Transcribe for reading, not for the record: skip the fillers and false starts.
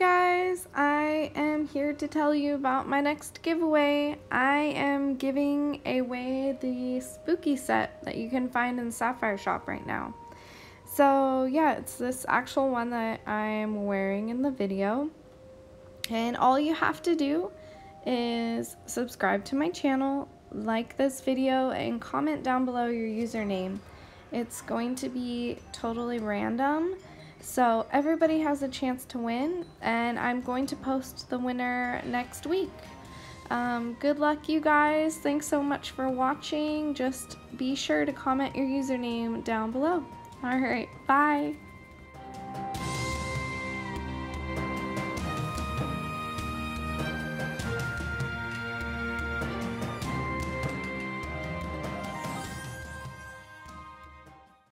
guys, I am here to tell you about my next giveaway. I am giving away the spooky set that you can find in Sapphire Shop right now. So yeah, it's this actual one that I'm wearing in the video. And all you have to do is subscribe to my channel, like this video, and comment down below your username. It's going to be totally random, so everybody has a chance to win, and I'm going to post the winner next week. Good luck, you guys. Thanks so much for watching. Just be sure to comment your username down below. Alright, bye!